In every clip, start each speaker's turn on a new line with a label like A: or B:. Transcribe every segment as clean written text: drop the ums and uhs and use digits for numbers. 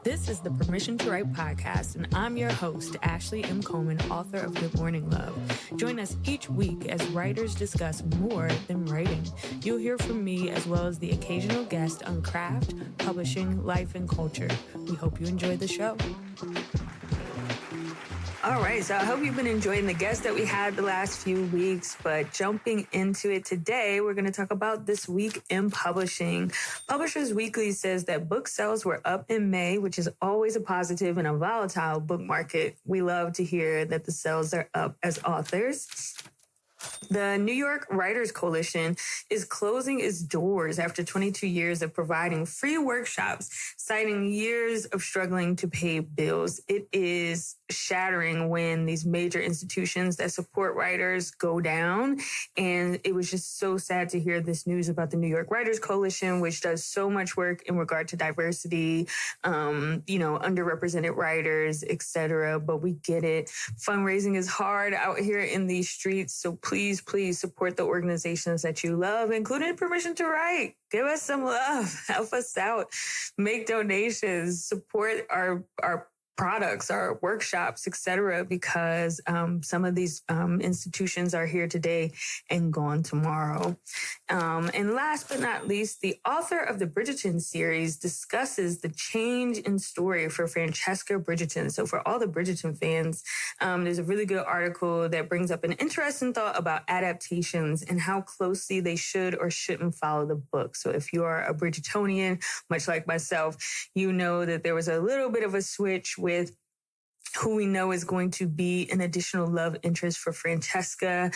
A: This is the Permission to Write podcast, and I'm your host, Ashley M. Coleman, author of Good Morning Love. Join us each week as writers discuss more than writing. You'll hear from me as well as the occasional guest on craft, publishing, life, and culture. We hope you enjoy the show. All right, so I hope you've been enjoying the guests that we had the last few weeks, but jumping into it today, we're going to talk about this week in publishing. Publishers Weekly says that book sales were up in May, which is always a positive in a volatile book market. We love to hear that the sales are up as authors. The New York Writers Coalition is closing its doors after 22 years of providing free workshops, citing years of struggling to pay bills. It is shattering when these major institutions that support writers go down. And it was just so sad to hear this news about the New York Writers Coalition, which does so much work in regard to diversity, underrepresented writers, etc. But we get it. Fundraising is hard out here in these streets. So please support the organizations that you love, including Permission to Write. Give us some love. Help us out. Make donations. Support our products, our workshops, etc., because some of these institutions are here today and gone tomorrow. And last but not least, the author of the Bridgerton series discusses the change in story for Francesca Bridgerton. So for all the Bridgerton fans, there's a really good article that brings up an interesting thought about adaptations and how closely they should or shouldn't follow the book. So if you are a Bridgertonian, much like myself, you know that there was a little bit of a switch with who we know is going to be an additional love interest for Francesca,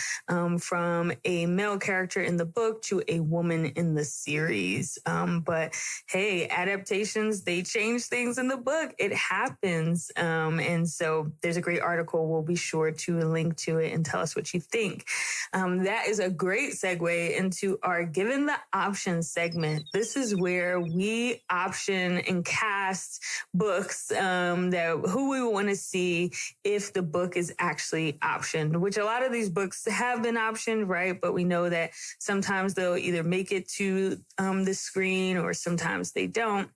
A: from a male character in the book to a woman in the series. But hey, adaptations, they change things in the book. It happens. And so there's a great article. We'll be sure to link to it and tell us what you think. That is a great segue into our Given the Option segment. This is where we option and cast books that who we want to see if the book is actually optioned, which a lot of these books have been optioned, right? But we know that sometimes they'll either make it to the screen or sometimes they don't.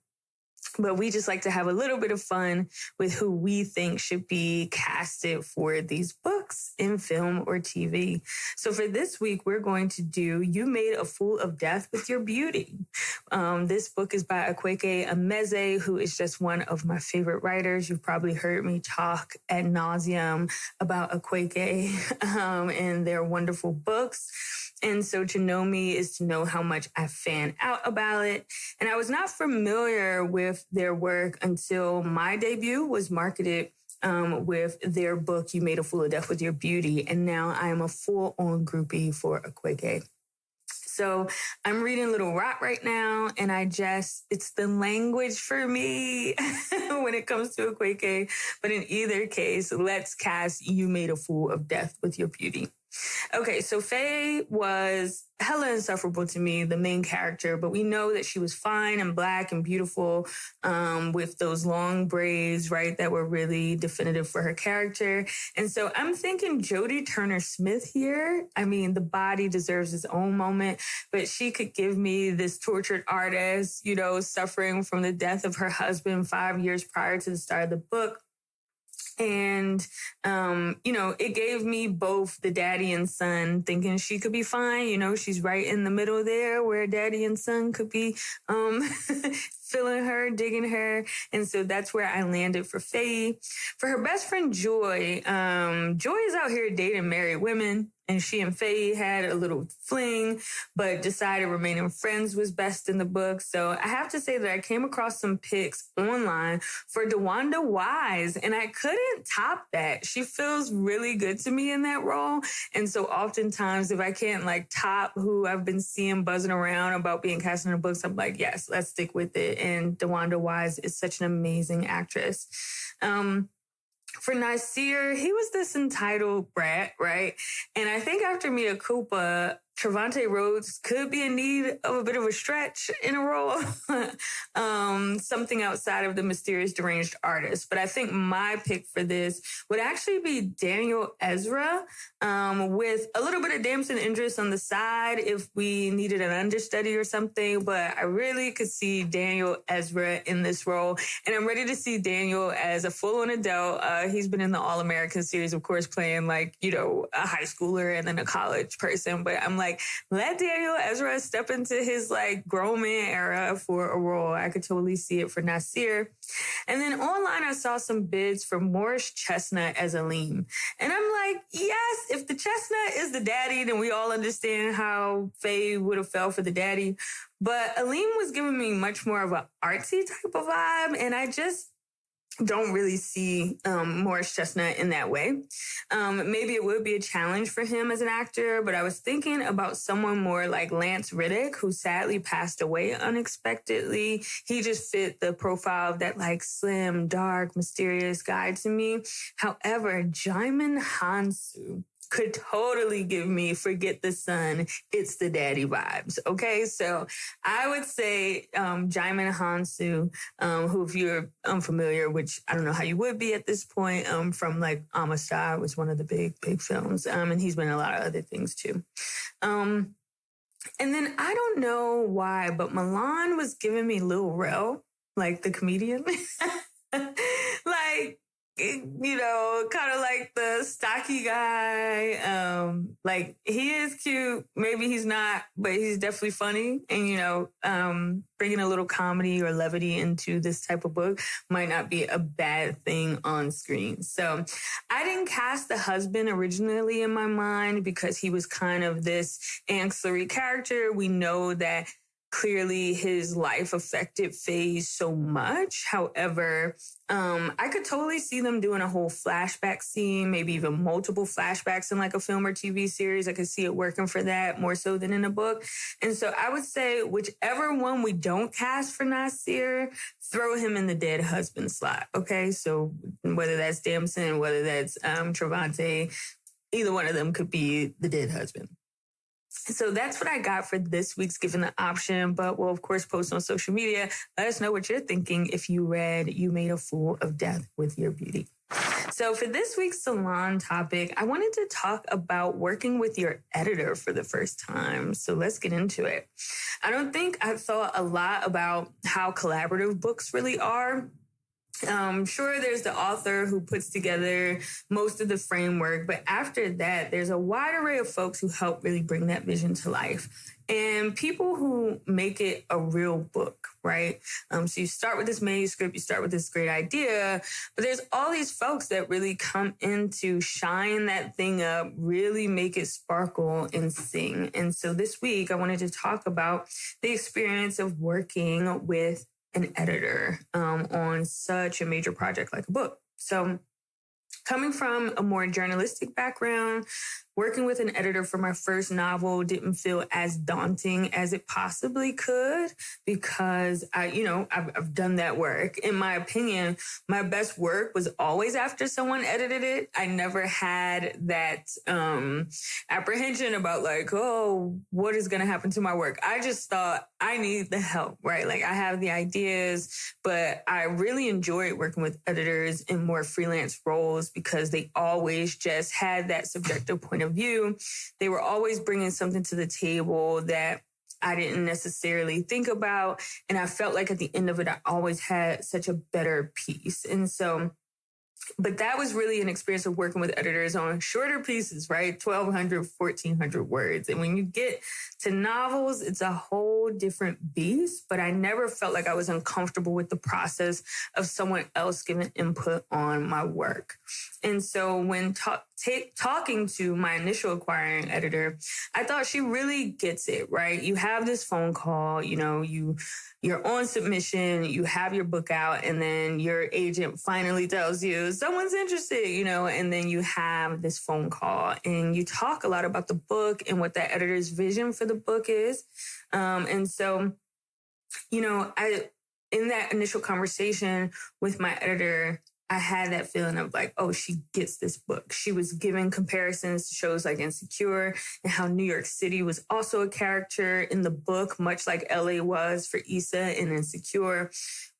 A: But we just like to have a little bit of fun with who we think should be casted for these books in film or TV. So for this week, we're going to do You Made a Fool of Death with Your Beauty. This book is by Akwaeke Emezi, who is just one of my favorite writers. You've probably heard me talk ad nauseum about Akwaeke and their wonderful books. And so to know me is to know how much I fan out about it. And I was not familiar with their work until my debut was marketed with their book, You Made a Fool of Death with Your Beauty. And now I am a full-on groupie for Akwaeke. So I'm reading Little Rock right now, and it's the language for me when it comes to Akwaeke. But in either case, let's cast You Made a Fool of Death with Your Beauty. Okay, so Faye was hella insufferable to me, the main character, but we know that she was fine and black and beautiful with those long braids, right, that were really definitive for her character. And so I'm thinking Jodie Turner-Smith here. I mean, the body deserves its own moment, but she could give me this tortured artist, suffering from the death of her husband 5 years prior to the start of the book. And, it gave me both the daddy and son thinking she could be fine. She's right in the middle there where daddy and son could be, feeling her, digging her. And so that's where I landed for Faye. For her best friend, Joy, Joy is out here dating married women. And she and Faye had a little fling, but decided remaining friends was best in the book. So I have to say that I came across some pics online for DeWanda Wise, and I couldn't top that. She feels really good to me in that role. And so oftentimes if I can't top who I've been seeing buzzing around about being cast in the books, I'm like, yes, let's stick with it. And DeWanda Wise is such an amazing actress. For Nasir, he was this entitled brat, right? And I think after Mia Coupa, Trevante Rhodes could be in need of a bit of a stretch in a role, something outside of the mysterious deranged artist. But I think my pick for this would actually be Daniel Ezra, with a little bit of Damson Idris on the side if we needed an understudy or something. But I really could see Daniel Ezra in this role, and I'm ready to see Daniel as a full-on adult. He's been in the All-American series, of course, playing like, a high schooler and then a college person. But I'm like, let Daniel Ezra step into his like grown man era for a role. I could totally see it for Nasir. And then online, I saw some bids for Morris Chestnut as Aleem. And I'm like, yes, if the Chestnut is the daddy, then we all understand how Faye would have fell for the daddy. But Aleem was giving me much more of an artsy type of vibe. And I just don't really see Morris Chestnut in that way. Maybe it would be a challenge for him as an actor, but I was thinking about someone more like Lance Riddick, who sadly passed away unexpectedly. He just fit the profile of that like slim, dark, mysterious guy to me. However, Djimon Hounsou could totally give me Forget the Sun, It's the Daddy vibes. Okay, so I would say Djimon Hounsou, who, if you're unfamiliar, which I don't know how you would be at this point, from like Amistad was one of the big films, and he's been in a lot of other things too. And then I don't know why, but Milan was giving me Lil Rel, like the comedian. Like, kind of like the stocky guy. Like, he is cute. Maybe he's not, but he's definitely funny. And, bringing a little comedy or levity into this type of book might not be a bad thing on screen. So I didn't cast the husband originally in my mind because he was kind of this ancillary character. We know that clearly his life affected Faye so much. However, I could totally see them doing a whole flashback scene, maybe even multiple flashbacks in like a film or TV series. I could see it working for that more so than in a book. And so I would say whichever one we don't cast for Nasir, throw him in the dead husband slot. Okay. So whether that's Damson, whether that's Trevante, either one of them could be the dead husband. So that's what I got for this week's Given the Option, but we'll, of course, post on social media. Let us know what you're thinking if you read You Made a Fool of Death with Your Beauty. So for this week's salon topic, I wanted to talk about working with your editor for the first time. So let's get into it. I don't think I've thought a lot about how collaborative books really are. Sure, there's the author who puts together most of the framework, but after that, there's a wide array of folks who help really bring that vision to life. And people who make it a real book, right? So you start with this manuscript, you start with this great idea, but there's all these folks that really come in to shine that thing up, really make it sparkle and sing. And so this week, I wanted to talk about the experience of working with an editor on such a major project like a book. So coming from a more journalistic background, working with an editor for my first novel didn't feel as daunting as it possibly could because I've done that work. In my opinion, my best work was always after someone edited it. I never had that apprehension about like, oh, what is going to happen to my work? I just thought I need the help, right? Like I have the ideas, but I really enjoyed working with editors in more freelance roles because they always just had that subjective point of view. They were always bringing something to the table that I didn't necessarily think about. And I felt like at the end of it, I always had such a better piece. And so, but that was really an experience of working with editors on shorter pieces, right? 1,200, 1,400 words. And when you get to novels, it's a whole different beast, but I never felt like I was uncomfortable with the process of someone else giving input on my work. And so when talking to my initial acquiring editor, I thought she really gets it, right? You have this phone call, you're on submission, you have your book out, and then your agent finally tells you someone's interested, and then you have this phone call and you talk a lot about the book and what that editor's vision for the book is. And so, in that initial conversation with my editor, I had that feeling of like, oh, she gets this book. She was giving comparisons to shows like Insecure and how New York City was also a character in the book, much like LA was for Issa in Insecure.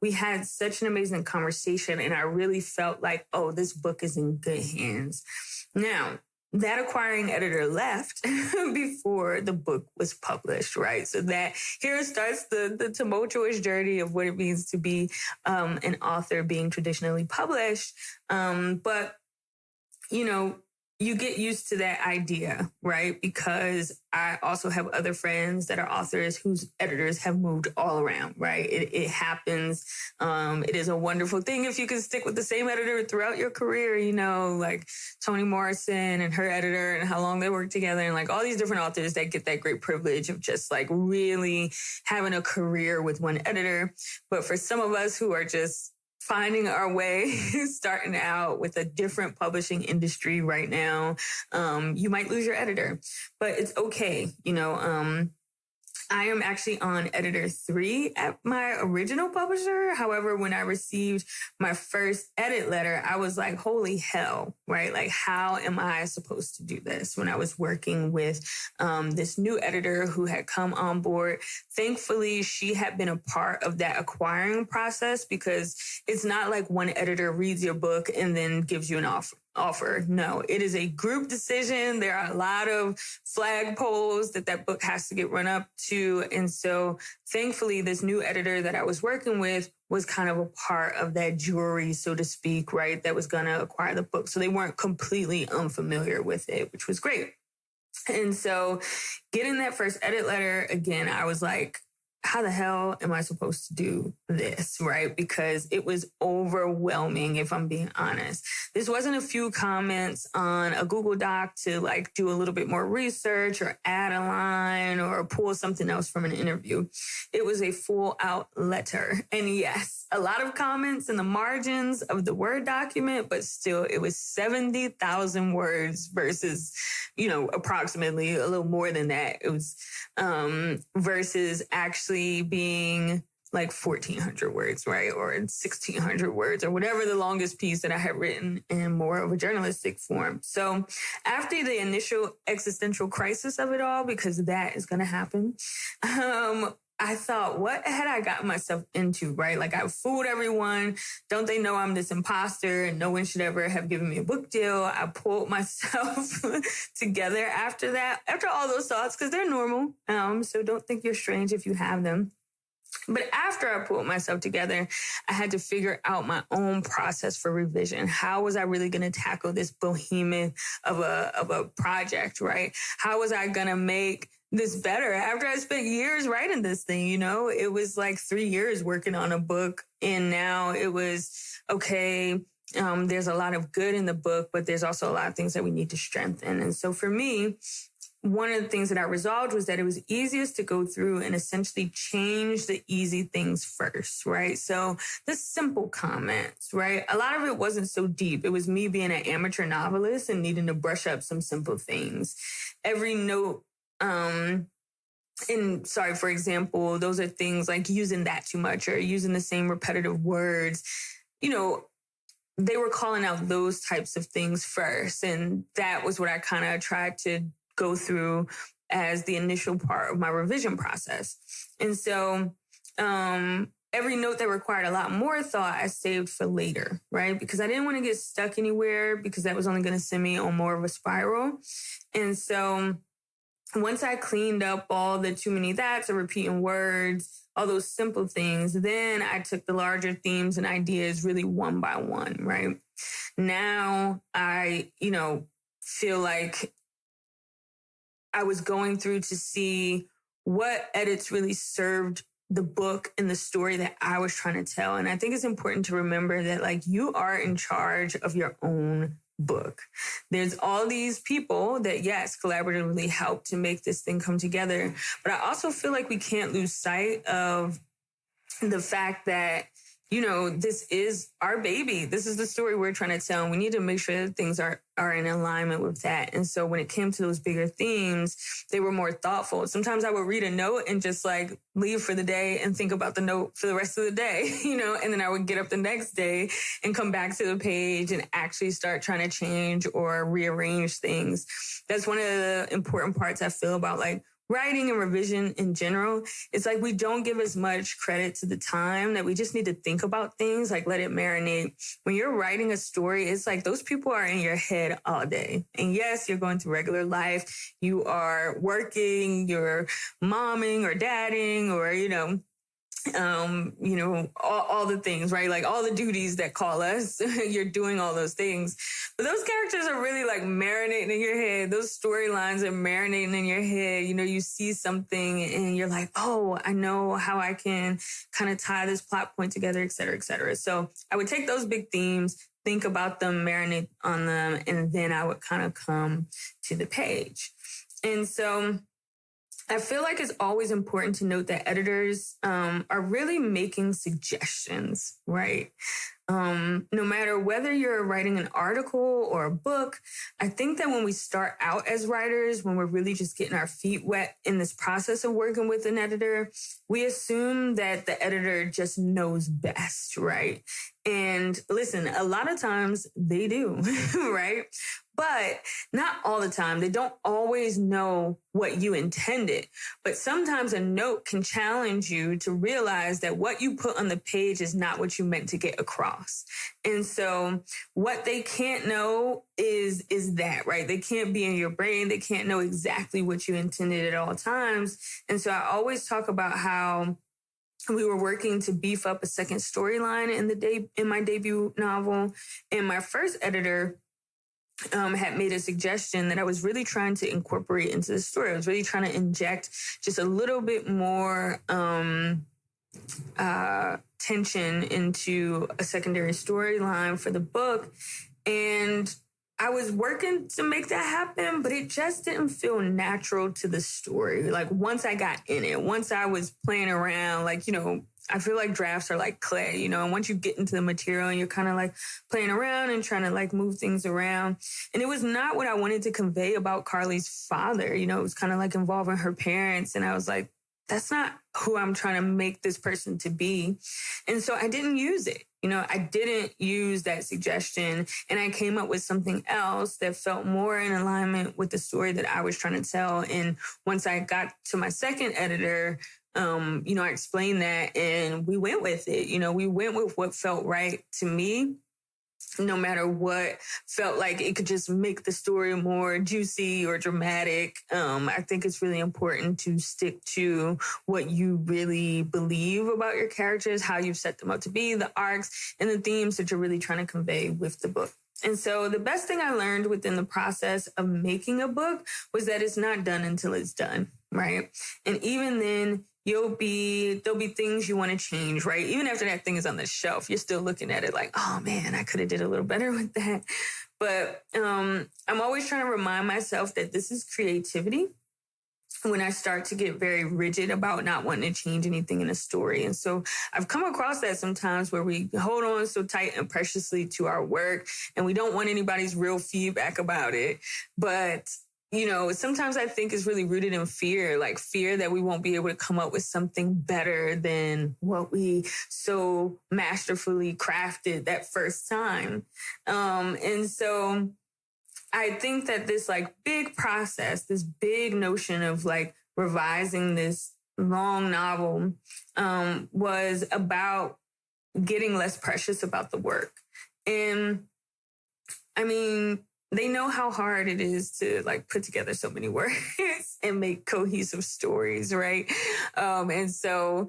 A: We had such an amazing conversation, and I really felt like, oh, this book is in good hands. Now, that acquiring editor left before the book was published, right? So that here starts the tumultuous journey of what it means to be an author being traditionally published. But, you know, you get used to that idea, right? Because I also have other friends that are authors whose editors have moved all around, right? It happens. It is a wonderful thing if you can stick with the same editor throughout your career, you know, like Toni Morrison and her editor and how long they worked together, and like all these different authors that get that great privilege of just like really having a career with one editor. But for some of us who are just finding our way, starting out with a different publishing industry right now, you might lose your editor, but it's okay. You know, I am actually on editor 3 at my original publisher. However, when I received my first edit letter, I was like, holy hell, right? Like, how am I supposed to do this? When I was working with this new editor who had come on board, thankfully, she had been a part of that acquiring process, because it's not like one editor reads your book and then gives you an offer. No, it is a group decision. There are a lot of flagpoles that book has to get run up to. And so thankfully, this new editor that I was working with was kind of a part of that jury, so to speak, right? That was going to acquire the book. So they weren't completely unfamiliar with it, which was great. And so getting that first edit letter, again, I was like, how the hell am I supposed to do this, right? Because it was overwhelming, if I'm being honest. This wasn't a few comments on a Google Doc to like do a little bit more research or add a line or pull something else from an interview. It was a full out letter. And yes, a lot of comments in the margins of the Word document, but still it was 70,000 words versus, you know, approximately a little more than that. It was versus actually being like 1,400 words, right? Or 1,600 words or whatever the longest piece that I had written in more of a journalistic form. So after the initial existential crisis of it all, because that is going to happen, I thought, what had I gotten myself into, right? Like, I fooled everyone. Don't they know I'm this imposter and no one should ever have given me a book deal? I pulled myself together after that, after all those thoughts, because they're normal. So don't think you're strange if you have them. But after I pulled myself together, I had to figure out my own process for revision. How was I really going to tackle this behemoth of a project, right? How was I going to make this better after I spent years writing this thing? You know, it was like 3 years working on a book, and now it was, okay, there's a lot of good in the book, but there's also a lot of things that we need to strengthen. And so for me, one of the things that I resolved was that it was easiest to go through and essentially change the easy things first, right? So the simple comments, right? A lot of it wasn't so deep. It was me being an amateur novelist and needing to brush up some simple things. Every note, for example, those are things like using that too much or using the same repetitive words. You know, they were calling out those types of things first. And that was what I kind of tried to go through as the initial part of my revision process. And so every note that required a lot more thought, I saved for later, right? Because I didn't want to get stuck anywhere, because that was only going to send me on more of a spiral. And so once I cleaned up all the too many that's or repeating words, all those simple things, then I took the larger themes and ideas really one by one, right? Now I, feel like I was going through to see what edits really served the book and the story that I was trying to tell. And I think it's important to remember that, like, you are in charge of your own book. There's all these people that, yes, collaboratively helped to make this thing come together. But I also feel like we can't lose sight of the fact that, this is our baby. This is the story we're trying to tell. And we need to make sure that things are in alignment with that. And so when it came to those bigger themes, they were more thoughtful. Sometimes I would read a note and just like leave for the day and think about the note for the rest of the day, and then I would get up the next day and come back to the page and actually start trying to change or rearrange things. That's one of the important parts I feel about like writing and revision in general. It's like we don't give as much credit to the time that we just need to think about things, like let it marinate. When you're writing a story, it's like those people are in your head all day. And yes, you're going through regular life. You are working, you're momming or dadding or, all the things, right? Like all the duties that call us, you're doing all those things. But those characters are really like marinating in your head. Those storylines are marinating in your head. You see something and you're like, oh, I know how I can kind of tie this plot point together, et cetera, et cetera. So I would take those big themes, think about them, marinate on them, and then I would kind of come to the page. And so I feel like it's always important to note that editors are really making suggestions, right? No matter whether you're writing an article or a book, I think that when we start out as writers, when we're really just getting our feet wet in this process of working with an editor, we assume that the editor just knows best, right? And listen, a lot of times they do, right? But not all the time. They don't always know what you intended. But sometimes a note can challenge you to realize that what you put on the page is not what you meant to get across. And so what they can't know is that, right? They can't be in your brain. They can't know exactly what you intended at all times. And so I always talk about how we were working to beef up a second storyline in my debut novel. And my first editor had made a suggestion that I was really trying to incorporate into the story. I was really trying to inject just a little bit more tension into a secondary storyline for the book. And I was working to make that happen, but it just didn't feel natural to the story. Like once I got in it, once I was playing around, like, I feel like drafts are like clay, and once you get into the material and you're kind of like playing around and trying to like move things around. And it was not what I wanted to convey about Carly's father. It was kind of like involving her parents. And I was like, that's not who I'm trying to make this person to be. And so I didn't use it. I didn't use that suggestion, and I came up with something else that felt more in alignment with the story that I was trying to tell. And once I got to my second editor, I explained that and we went with it. We went with what felt right to me, no matter what felt like it could just make the story more juicy or dramatic. I think it's really important to stick to what you really believe about your characters, how you've set them up to be, the arcs and the themes that you're really trying to convey with the book. And so the best thing I learned within the process of making a book was that it's not done until it's done, right? And even then, there'll be things you want to change, right? Even after that thing is on the shelf, you're still looking at it like, oh man, I could have did a little better with that. But I'm always trying to remind myself that this is creativity when I start to get very rigid about not wanting to change anything in a story. And so I've come across that sometimes where we hold on so tight and preciously to our work and we don't want anybody's real feedback about it. But sometimes I think it's really rooted in fear, like fear that we won't be able to come up with something better than what we so masterfully crafted that first time. And so I think that this like big process, this big notion of like revising this long novel was about getting less precious about the work. And I mean, they know how hard it is to like put together so many words and make cohesive stories, right? And so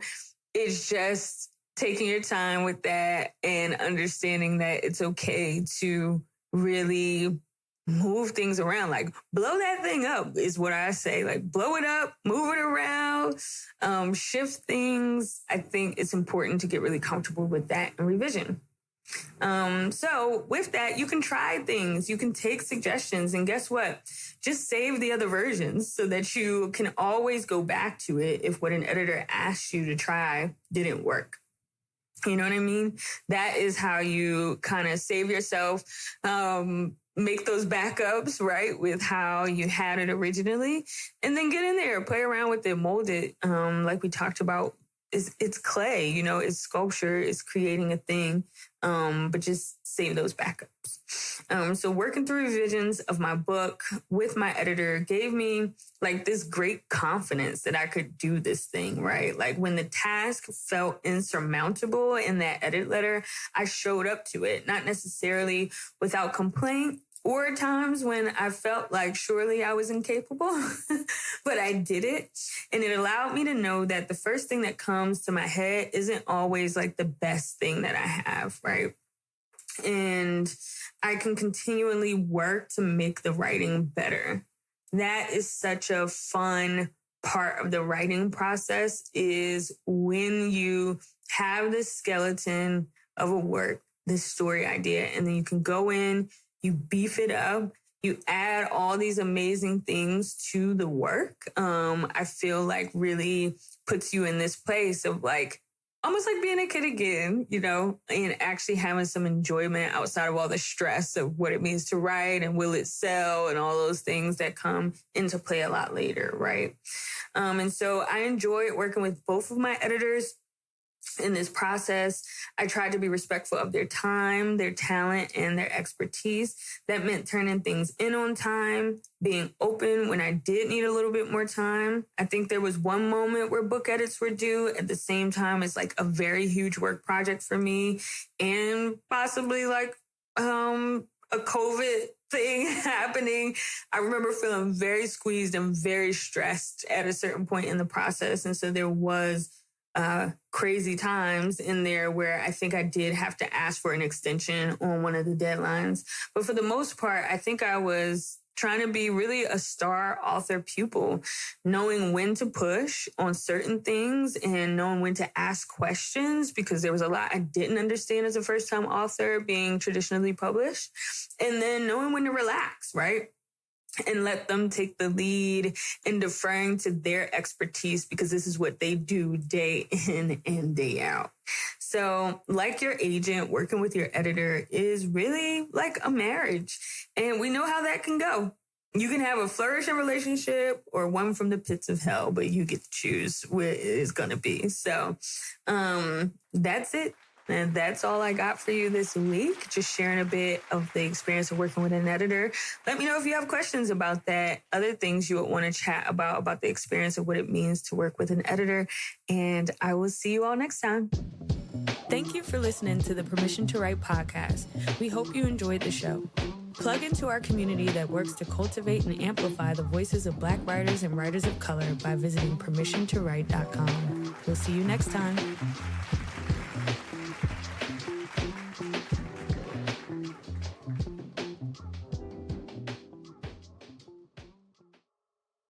A: it's just taking your time with that and understanding that it's okay to really move things around, like blow that thing up is what I say, like blow it up, move it around, shift things. I think it's important to get really comfortable with that in revision. So with that, you can try things, you can take suggestions, and guess what? Just save the other versions so that you can always go back to it if what an editor asked you to try didn't work. You know what I mean? That is how you kind of save yourself, make those backups, right, with how you had it originally, and then get in there, play around with it, mold it. Like we talked about, it's clay, you know, it's sculpture, it's creating a thing, but just save those backups. So working through revisions of my book with my editor gave me like this great confidence that I could do this thing, right? Like when the task felt insurmountable in that edit letter, I showed up to it, not necessarily without complaint, or times when I felt like surely I was incapable, but I did it. And it allowed me to know that the first thing that comes to my head isn't always like the best thing that I have, right? And I can continually work to make the writing better. That is such a fun part of the writing process, is when you have this skeleton of a work, this story idea, and then you can go in, you beef it up, you add all these amazing things to the work. I feel like really puts you in this place of like, almost like being a kid again, you know, and actually having some enjoyment outside of all the stress of what it means to write and will it sell and all those things that come into play a lot later, right? And so I enjoyed working with both of my editors in this process. I tried to be respectful of their time, their talent, and their expertise. That meant turning things in on time, being open when I did need a little bit more time. I think there was one moment where book edits were due at the same time as like a very huge work project for me, and possibly like a COVID thing happening. I remember feeling very squeezed and very stressed at a certain point in the process. And so there was crazy times in there where I think I did have to ask for an extension on one of the deadlines. But for the most part, I think I was trying to be really a star author pupil, knowing when to push on certain things and knowing when to ask questions, because there was a lot I didn't understand as a first-time author being traditionally published, and then knowing when to relax, right? And let them take the lead in deferring to their expertise, because this is what they do day in and day out. So like your agent, working with your editor is really like a marriage. And we know how that can go. You can have a flourishing relationship or one from the pits of hell, but you get to choose where it is going to be. So that's it. And that's all I got for you this week. Just sharing a bit of the experience of working with an editor. Let me know if you have questions about that, other things you would want to chat about the experience of what it means to work with an editor. And I will see you all next time. Thank you for listening to the Permission to Write podcast. We hope you enjoyed the show. Plug into our community that works to cultivate and amplify the voices of Black writers and writers of color by visiting permissiontowrite.com. We'll see you next time.